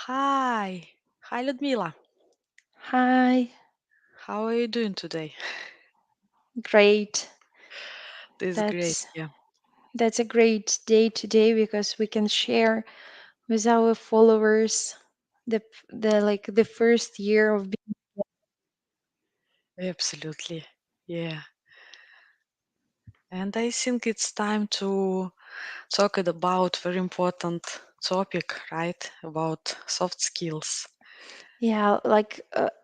Hi. Hi, Ludmila. Hi, How are you doing today? great. This is great. That's Yeah, that's a great day today because we can share with our followers the first year of being. absolutely. Yeah. And I think it's time to talk about very important topic, right? About soft skills. Yeah,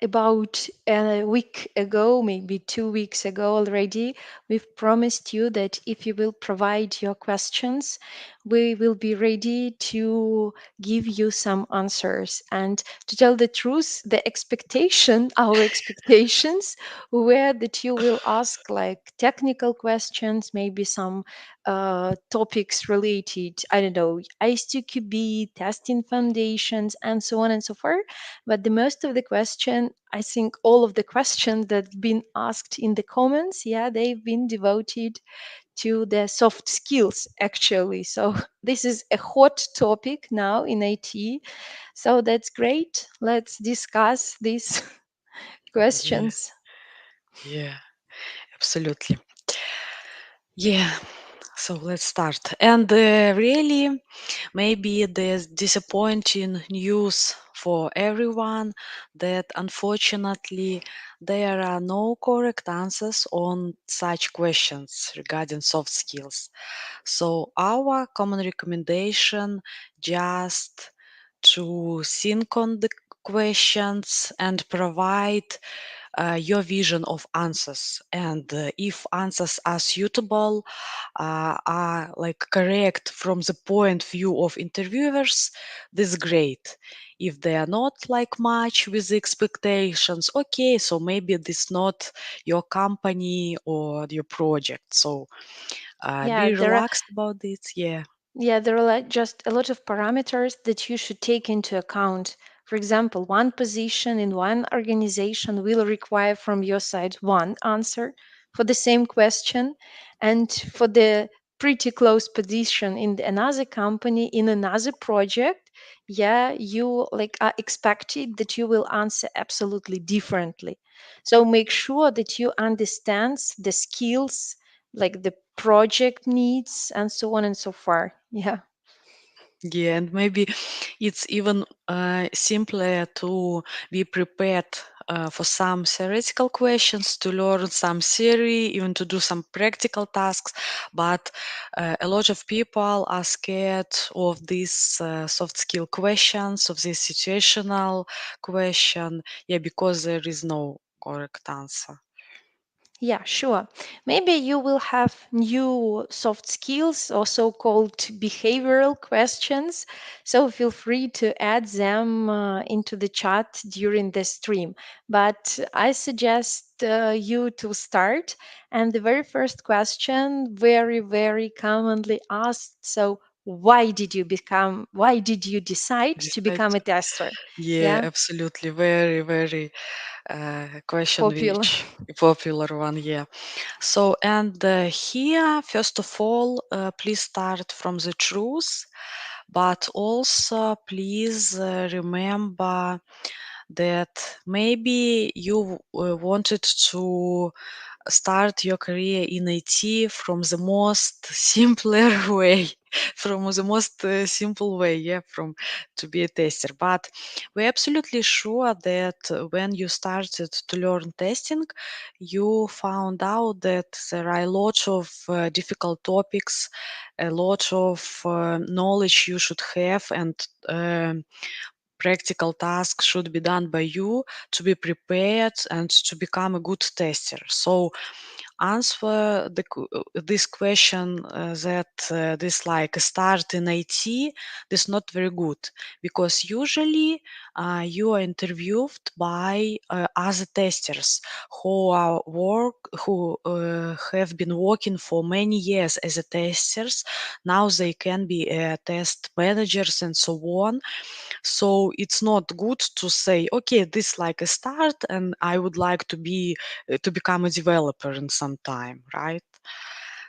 about a week ago, maybe 2 weeks ago already, we've promised you that if you will provide your questions, we will be ready to give you some answers. And to tell the truth, our expectations were that you will ask like technical questions, maybe some topics related, I don't know, ISTQB, testing foundations, and so on and so forth, but the most of the question, I think all of the questions that been asked in the comments, yeah, they've been devoted to the soft skills actually. So this is a hot topic now in IT. So that's great. Let's discuss these Yeah, questions. yeah, absolutely. Yeah. So let's start. And really, maybe there's disappointing news for everyone that unfortunately there are no correct answers on such questions regarding soft skills. So our common recommendation just to think on the questions and provide your vision of answers, and if answers are suitable, are like correct from the point of view of interviewers, this is great. If they are not like much with the expectations, okay, so maybe this not your company or your project. So Yeah, be there are relaxed about this. Yeah, Yeah, there are just a lot of parameters that you should take into account. For example, one position in one organization will require from your side one answer for the same question, and for the pretty close position in another company in another project, yeah, you like are expected that you will answer absolutely differently. So make sure that you understand the skills, like the project needs, and so on and so forth. Yeah. yeah, and maybe it's even simpler to be prepared for some theoretical questions, to learn some theory, even to do some practical tasks. But a lot of people are scared of these soft skill questions, of this situational question, yeah, because there is no correct answer. Yeah, sure. Maybe you will have new soft skills or so called behavioral questions. So feel free to add them into the chat during the stream. But I suggest you to start. And the very first question, very, very commonly asked. So, why did you decide to Decide. become a tester? Yeah, Yeah, absolutely. Very, very question popular. which popular one. Yeah. So, and here, first of all, please start from the truth, but also please remember that maybe you wanted to start your career in IT from the most simpler way, from the most simple way, yeah, from to be a tester. But we're absolutely sure that when you started to learn testing, you found out that there are a lot of difficult topics, a lot of knowledge you should have, and practical tasks should be done by you to be prepared and to become a good tester. So answer this question that this like a start in IT, this not very good, because usually you are interviewed by other testers who have been working for many years as a testers. Now they can be test managers and so on. So it's not good to say, okay, this like a start, and I would like to be to become a developer in some time, right?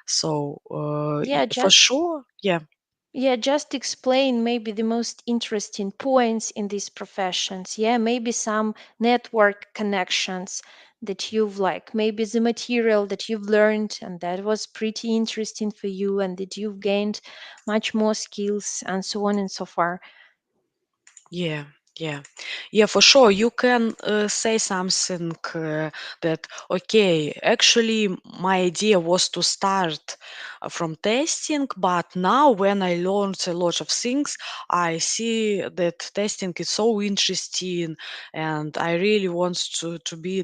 So Yeah, for just sure, yeah, Yeah, just explain maybe the most interesting points in these professions. Yeah, maybe some network connections that you've like, maybe the material that you've learned and that was pretty interesting for you and that you've gained much more skills and so on and so far. Yeah, yeah, yeah, for sure. You can say something that, okay, actually, my idea was to start from testing, but now when I learned a lot of things, I see that testing is so interesting, and I really want to be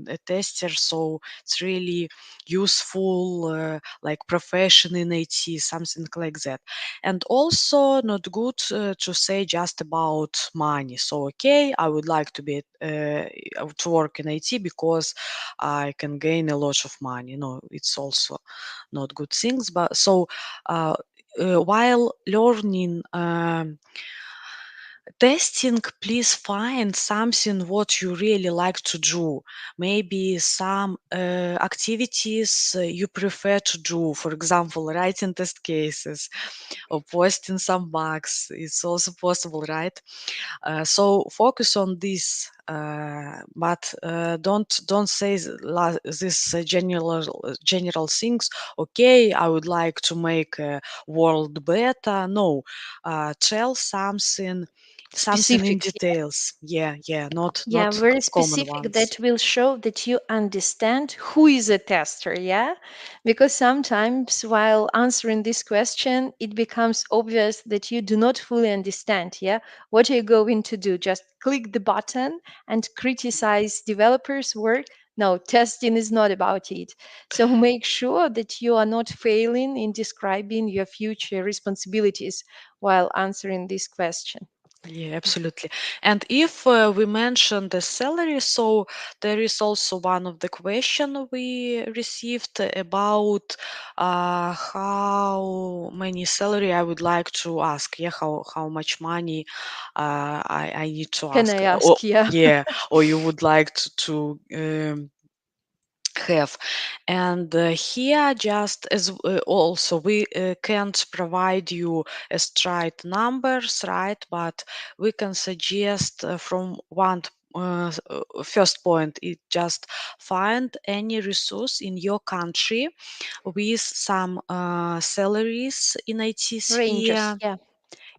a tester. So it's really useful, like profession in IT, something like that. And also not good to say just about money. So okay, I would like to be to work in IT because I can gain a lot of money. No, it's also not good things. But so uh, while learning testing, please find something what you really like to do. Maybe some activities you prefer to do. For example, writing test cases or posting some bugs. It's also possible, right? So focus on this, but don't say this general things. Okay, I would like to make a world better. No, tell something in Specific. details. Yeah, yeah, Yeah, not very common specific ones. that will show that you understand who is a tester, yeah? Because sometimes while answering this question, it becomes obvious that you do not fully understand, yeah? What are you going to do? Just click the button and criticize developers' work? No, testing is not about it. So make sure that you are not failing in describing your future responsibilities while answering this question. Yeah, absolutely. And if we mention the salary, so there is also one of the question we received about how many salary I would like to ask. Yeah, how much money I need to Can ask. I Or ask? Yeah. yeah, or you would like to have. And here, just as also we can't provide you a straight numbers, right? But we can suggest from one. First point is just find any resource in your country with some salaries in IT Ranges. sphere. Yeah.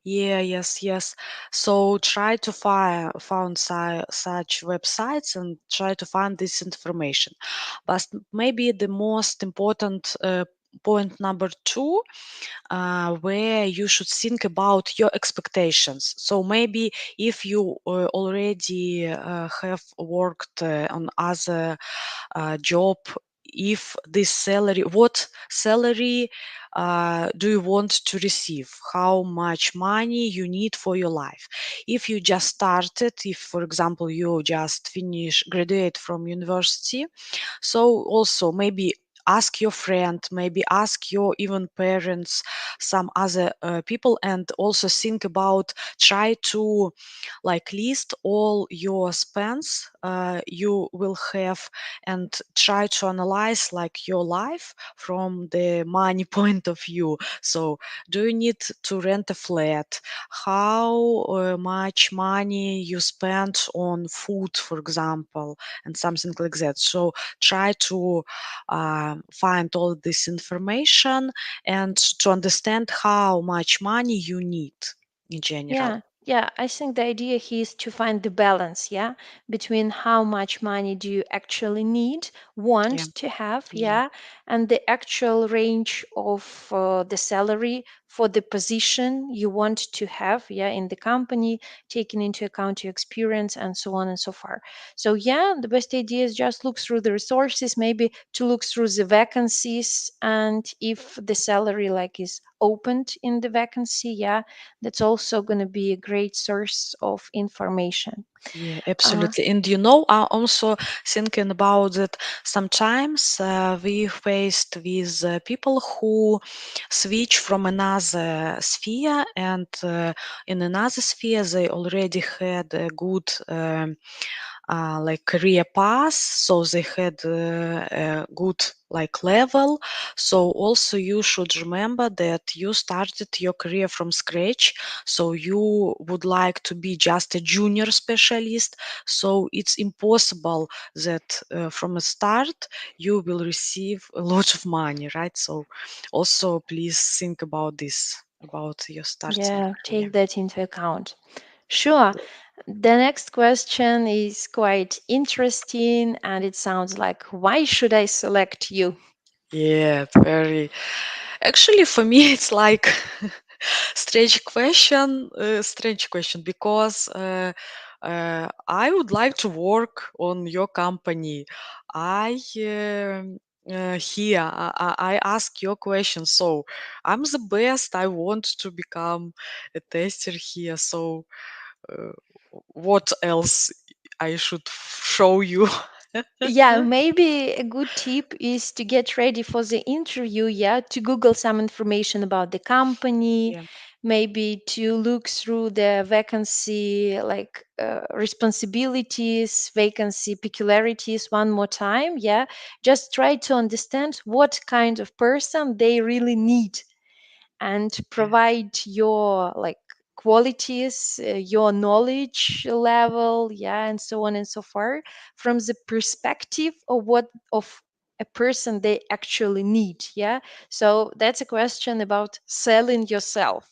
Yeah, yes, yes. So try to found such websites and try to find this information. But maybe the most important point number two, where you should think about your expectations. So maybe if you already have worked on other job, if this salary, what salary do you want to receive? How much money you need for your life? If you just started, if for example you just finish graduate from university, so also maybe ask your friend, maybe ask your even parents, some other people, and also think about, try to like list all your spends you will have, and try to analyze like your life from the money point of view. So do you need to rent a flat? How much money you spend on food, for example, and something like that. So try to find all this information and to understand how much money you need in general. Yeah, yeah. I think the idea here is to find the balance, yeah, between how much money do you actually need, Yeah, want to have, yeah, yeah, and the actual range of the salary for the position you want to have, yeah, in the company, taking into account your experience and so on and so far. So, yeah, the best idea is just look through the resources, maybe to look through the vacancies, and if the salary like is opened in the vacancy, yeah, that's also going to be a great source of information. yeah, Uh, absolutely. And you know, I'm also thinking about that sometimes we faced with people who switch from another sphere, and in another sphere they already had a good like career path, so they had a good like level. So also you should remember that you started your career from scratch, so you would like to be just a junior specialist, so it's impossible that from a start you will receive a lot of money, right? So also please think about this, about your starting Yeah, career. take that into account. Sure. The next question is quite interesting and it sounds like, why should I select you? Yeah, very. Actually, for me, it's like strange question because I would like to work on your company. I here I ask your question, so I'm the best. I want to become a tester here. So uh, what else I should show you? Yeah, maybe a good tip is to get ready for the interview, yeah, to Google some information about the company, Yeah, maybe to look through the vacancy, like responsibilities, vacancy peculiarities one more time, yeah. Just try to understand what kind of person they really need and yeah, provide your like qualities, your knowledge level, yeah, and so on and so forth from the perspective of what of a person they actually need, yeah. So that's a question about selling yourself.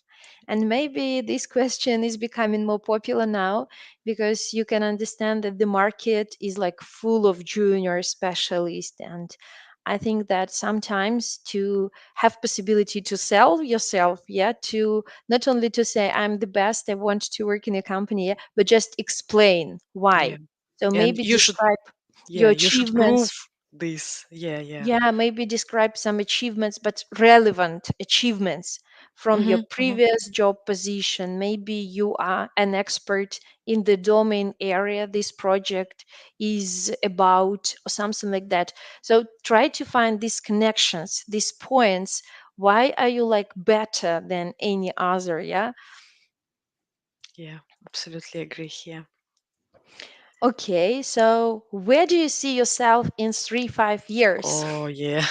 And maybe this question is becoming more popular now because you can understand that the market is like full of junior specialists. And I think that sometimes to have possibility to sell yourself, yeah, to not only to say I'm the best, I want to work in a company, yeah, but just explain yeah. why. So And maybe you should, describe your yeah, you should prove achievements. this. Yeah, yeah. Yeah, maybe describe some achievements, but relevant achievements from your Mm-hmm, mm-hmm. previous job position. Maybe you are an expert in the domain area this project is about, or something like that. So try to find these connections, these points. Why are you like better than any other? Yeah. Yeah, absolutely agree here. Okay. So where do you see yourself in 3, 5 years? Oh, yeah.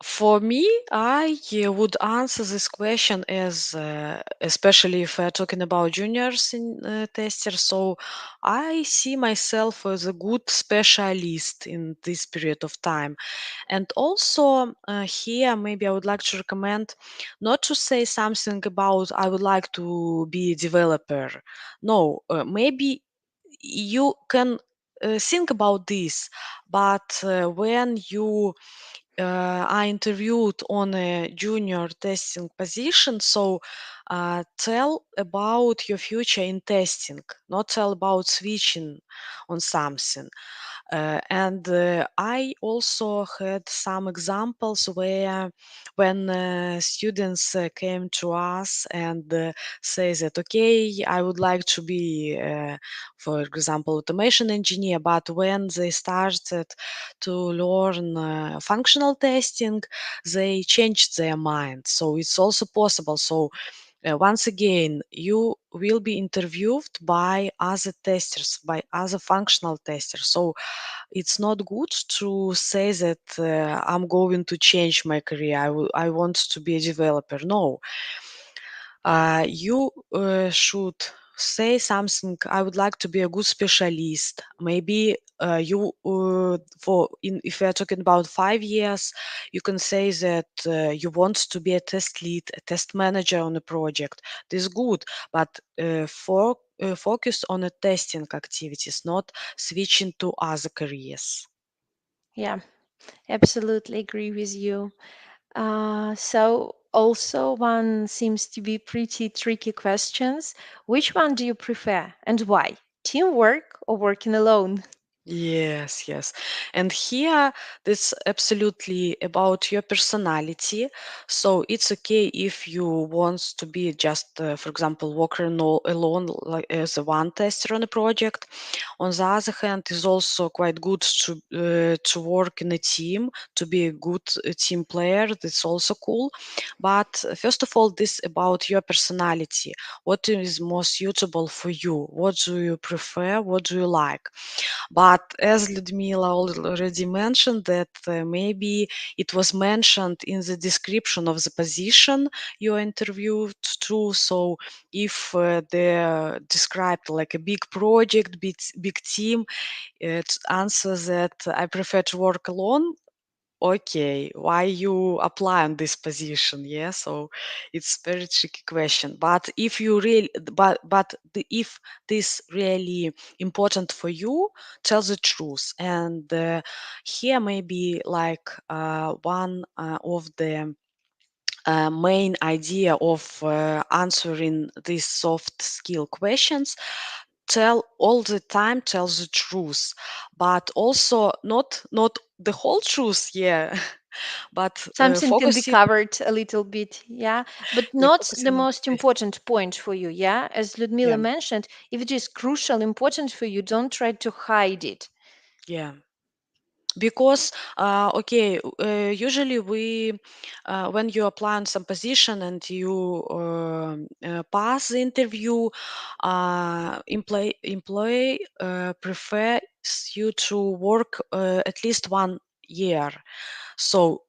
For me, I would answer this question as, especially if we're talking about juniors in testers. So I see myself as a good specialist in this period of time. And also here, maybe I would like to recommend not to say something about I would like to be a developer. No, maybe you can think about this, but when you are interviewed on a junior testing position, so tell about your future in testing, not tell about switching on something. And I also had some examples where when students came to us and say that, okay, I would like to be, for example, automation engineer, but when they started to learn functional testing, they changed their mind. So it's also possible. So once again, you will be interviewed by other testers, by other functional testers. So it's not good to say that I'm going to change my career. I want to be a developer. No, you should say something. I would like to be a good specialist. Maybe you for in if we are talking about 5 years, you can say that you want to be a test lead, a test manager on a project. This is good, but focus on the testing activities, not switching to other careers. Yeah, absolutely agree with you. So also one seems to be pretty tricky questions. Which one do you prefer and why? Teamwork or working alone? Yes, yes. And here, this absolutely about your personality. So it's okay if you want to be just, for example, working alone, like as a one tester on a project. On the other hand, it's also quite good to work in a team, to be a good team player. That's also cool. But first of all, this about your personality. What is most suitable for you? What do you prefer? What do you like? But as Ludmila already mentioned, that maybe it was mentioned in the description of the position you interviewed to. So if they described like a big project, big team, it answers that I prefer to work alone. Okay, why you apply on this position? Yeah, so it's very tricky question. But if you really, if this really important for you, tell the truth. And here maybe like one of the main idea of answering these soft skill questions, tell all the time, tell the truth, but also not the whole truth, yeah, but Something can be focusing, covered a little bit, yeah, but yeah, not the focusing on most this. important point for you, yeah. As Ludmila Yeah, mentioned, if it is crucial, important for you, don't try to hide it. yeah. Because okay, usually when you apply on some position and you pass the interview, employee prefers you to work at least 1 year. So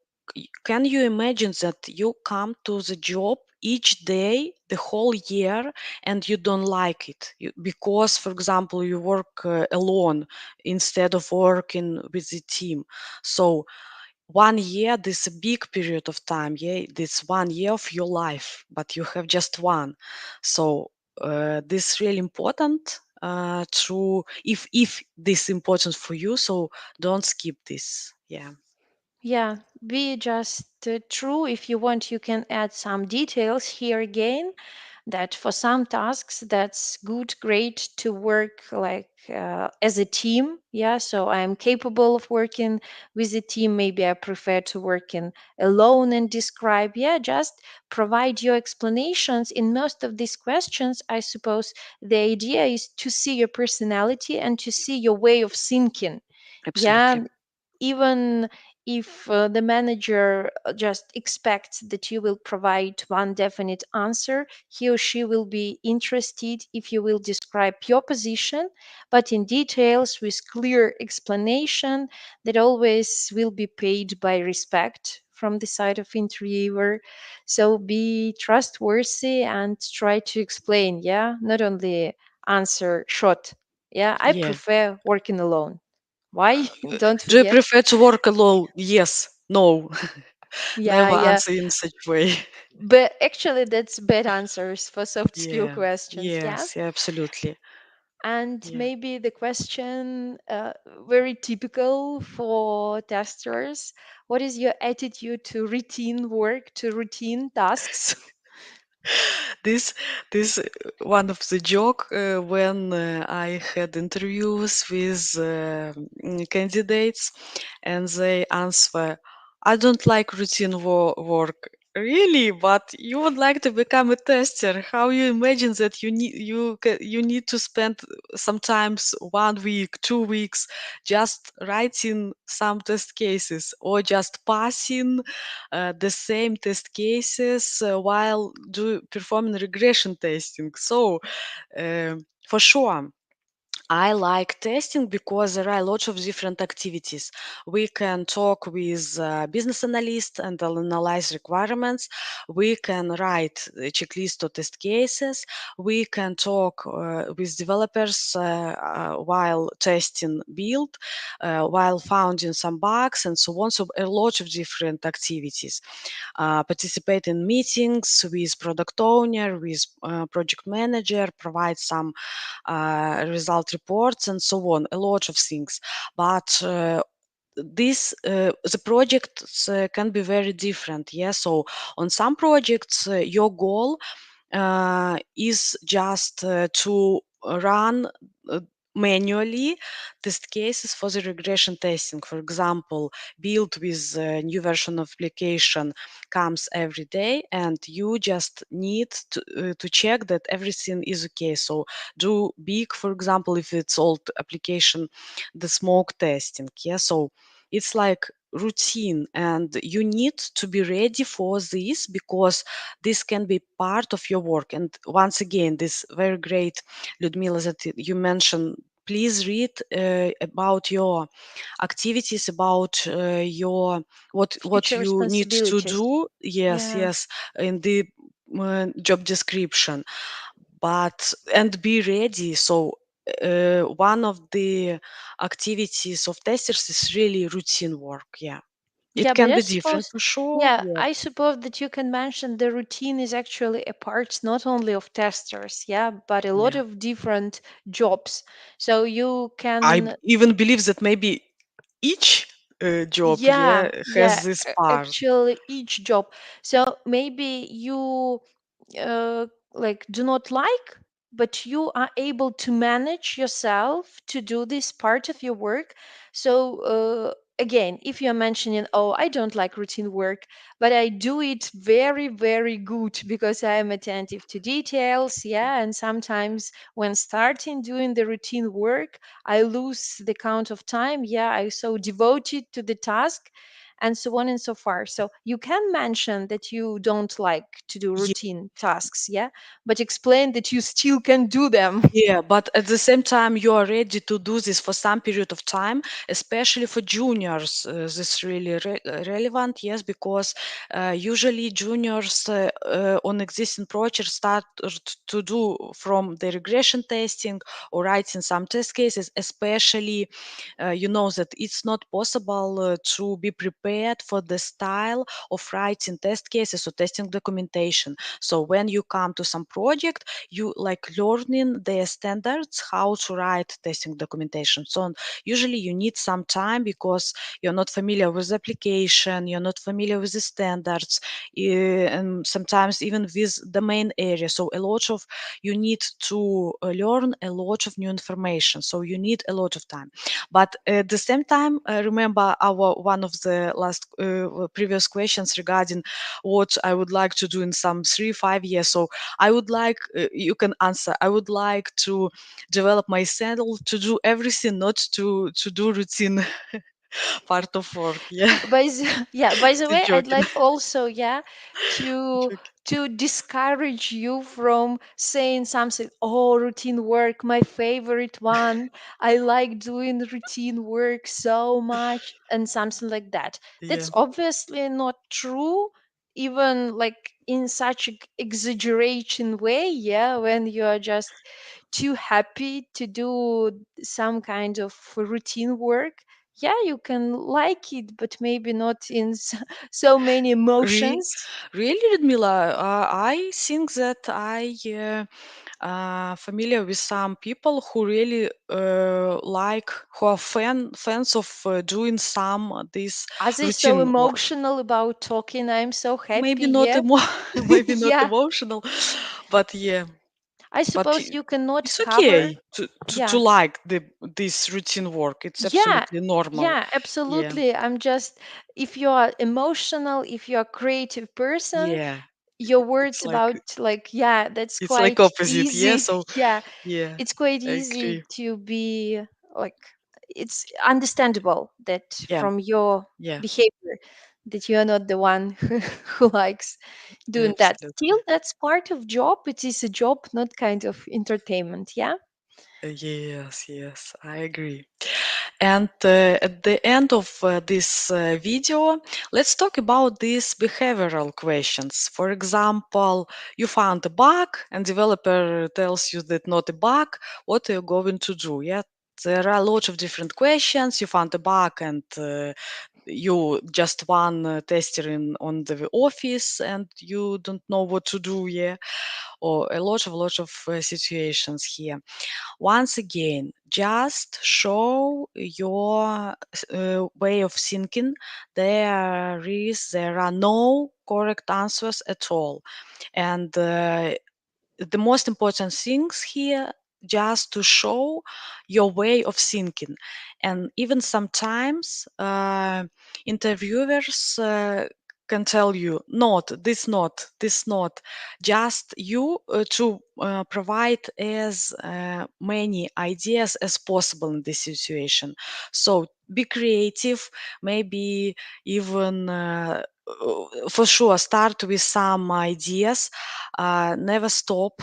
can you imagine that you come to the job each day the whole year and you don't like it because, for example, you work alone instead of working with the team. So 1 year, this is a big period of time. Yeah, this 1 year of your life, but you have just one. So this is really important to if this important for you. So don't skip this. Yeah. Yeah, be just true. If you want, you can add some details here again. That for some tasks, that's good, great to work like as a team. Yeah, so I'm capable of working with a team. Maybe I prefer to work in alone and describe. Yeah, just provide your explanations. In most of these questions, I suppose the idea is to see your personality and to see your way of thinking. Yeah, Absolutely. even if the manager just expects that you will provide one definite answer, he or she will be interested if you will describe your position, but in details with clear explanation that always will be paid by respect from the side of interviewer. So be trustworthy and try to explain, yeah, not only answer short. Yeah, I Yeah. prefer working alone. Why? Don't Do you forget. prefer to work alone? Yes. No. Yeah, Never yeah. answer in such way. But actually, that's bad answers for soft skill Yeah. questions. Yeah. Yes. Yeah. Absolutely. And Yeah. maybe the question, very typical for testers, what is your attitude to routine work, to routine tasks? this this one of the joke when I had interviews with candidates and they answer, I don't like routine work. Really, but you would like to become a tester. How you imagine that you need to spend sometimes 1 week, 2 weeks just writing some test cases or just passing the same test cases while performing regression testing. So for sure, I like testing because there are lots of different activities. We can talk with business analyst and analyze requirements. We can write a checklist or test cases. We can talk with developers while testing build, while finding some bugs and so on. So a lot of different activities. Participate in meetings with product owner, with project manager, provide some result reports and so on, a lot of things. But the projects can be very different. Yeah, so on some projects your goal is just to run manually test cases for the regression testing. For example, build with a new version of application comes every day, and you just need to check that everything is okay. So do big, for example, if it's old application, the smoke testing. Yeah, so it's like routine, and you need to be ready for this because this can be part of your work. And once again, this very great, Ludmila, that you mentioned, please read about your activities, about your what Future you need to responsibilities. do. Yes, Yeah. yes, in the job description, but and be ready. So one of the activities of testers is really routine work. Yeah, it Yeah, but can I be different suppose, for sure. yeah, Yeah, I suppose that you can mention the routine is actually a part not only of testers, yeah, but a lot yeah. of different jobs. So you I can, even believe that maybe each job, yeah, yeah, yeah, has this part. actually each job. So maybe you uh, like do not like, but you are able to manage yourself to do this part of your work. So again, if you're mentioning, oh, I don't like routine work, but I do it very, very good because I am attentive to details, yeah, and sometimes when starting doing the routine work, I lose the count of time, yeah, I so devoted to the task, and so on and so far. So you can mention that you don't like to do routine tasks, yeah, but explain that you still can do them. Yeah, but at the same time, you are ready to do this for some period of time, especially for juniors. This is really relevant, yes, because usually juniors on existing projects start to do from the regression testing or writing some test cases, especially you know that it's not possible to be prepared for the style of writing test cases or testing documentation. So when you come to some project, you like learning the standards how to write testing documentation. So usually you need some time because you're not familiar with the application, you're not familiar with the standards, and sometimes even with the main area. So a lot of you need to learn a lot of new information. So you need a lot of time. But at the same time, remember our one of the last previous questions regarding what I would like to do in some 3 5 years. So I would like, you can answer, I would like to develop my channel to do everything, not to do routine part of work. Yeah, Yeah, by the just way, I'd joking. like also, yeah, to Joking. discourage you from saying something, oh, routine work, my favorite one. I like doing routine work so much, and something like that. That's Yeah, obviously not true, even like in such exaggeration way, yeah, when you are just too happy to do some kind of routine work, yeah, you can like it, but maybe not in so many really, emotions. really, Ludmila. I think that I familiar with some people who really like who are fans of doing some this Are they so routine work. emotional about talking? I'm so happy, Maybe not yeah. maybe not Yeah, emotional, but yeah. I But suppose you cannot it's cover. okay to Yeah, like this routine work. It's yeah, absolutely normal. yeah, Yeah, absolutely. I'm just, if you are emotional, if you're a creative person, yeah. your It's words like about, like, yeah, that's it's like quite opposite. Yeah. easy. So Yeah, yeah, it's quite I easy agree. to be like, it's understandable that Yeah, from your yeah, behavior that you are not the one who likes doing that. Still, absolutely. that's part of job. It is a job, not kind of entertainment. Yeah. Yes, yes, I agree. And at the end of this video, let's talk about these behavioral questions. For example, you found a bug and developer tells you that not a bug, what are you going to do? Yeah, there are a lot of different questions. You found a bug and you just one tester in on the office and you don't know what to do. Yeah, or a lot of situations here. Once again, just show your way of thinking. There are no correct answers at all, and the most important things here. just to show your way of thinking. And even sometimes interviewers can tell you not this, not this, not just you to provide as many ideas as possible in this situation. So be creative, maybe even for sure start with some ideas, never stop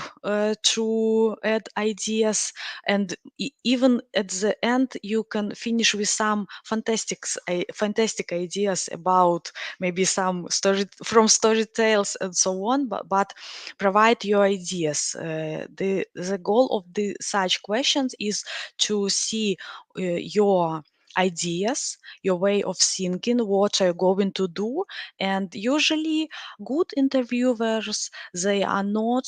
to add ideas, and even at the end you can finish with some fantastic ideas about maybe some story from story tales and so on, but provide your ideas. The goal of the such questions is to see your ideas, your way of thinking, what are you going to do. And usually good interviewers, they are not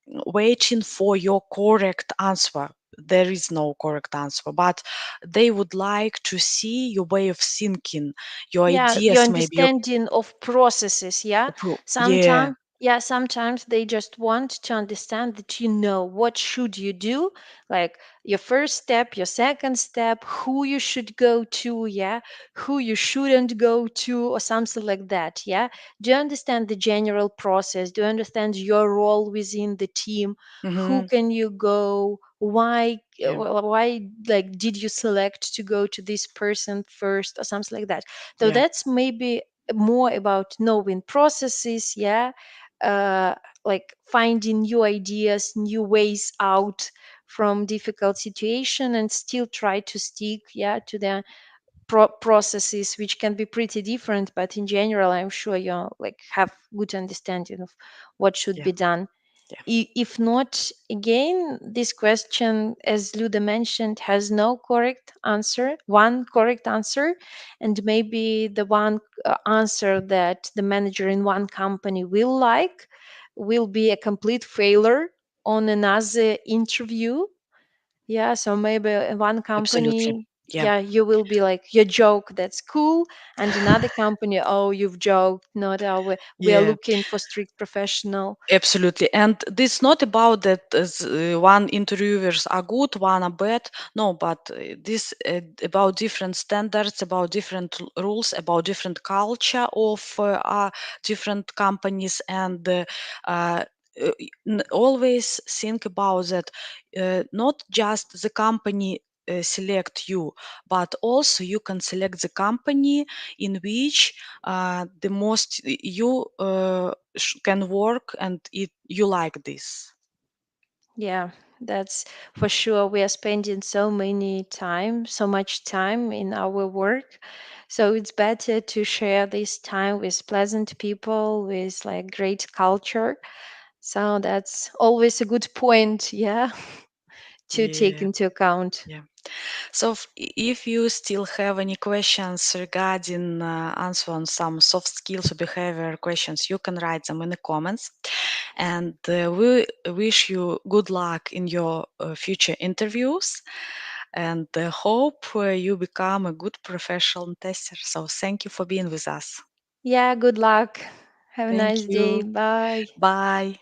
waiting for your correct answer. There is no correct answer, but they would like to see your way of thinking, your Yeah, your ideas, maybe your understanding of processes. Yeah, yeah. sometimes, yeah, sometimes they just want to understand that you know what should you do, like your first step, your second step, who you should go to, yeah, who you shouldn't go to, or something like that. Yeah, do you understand the general process? Do you understand your role within the team? Who Hmm. can you go? Why Yeah. why like did you select to go to this person first, or something like that? So Yeah. that's maybe more about knowing processes, yeah, uh, like finding new ideas, new ways out from difficult situation, and still try to stick, yeah, to the processes, which can be pretty different, but in general, I'm sure you like have good understanding of what should Yeah. be done. Yeah. If not, again, this question, as Luda mentioned, has no correct answer, one correct answer, and maybe the one answer that the manager in one company will like will be a complete failure on another interview. Yeah, so maybe in one Absolutely. company, Yeah. yeah, you will be like, your joke, that's cool. And another company, oh, you've joked, not our, we are Yeah. looking for strict professional. Absolutely. And this not about that one interviewers are good, one are bad. No, but this about different standards, about different rules, about different culture of different companies, and uh, always think about that. Not just the company select you, but also you can select the company in which the most you can work, and you like this. Yeah, that's for sure. We are spending so much time in our work. So it's better to share this time with pleasant people, with like great culture. So that's always a good point, yeah, to take Yeah. into account. Yeah. So if you still have any questions regarding answer on some soft skills or behavior questions, you can write them in the comments. And we wish you good luck in your future interviews, and hope you become a good professional tester. So thank you for being with us. Yeah, good luck. Have a Thank nice day. you. Bye. Bye.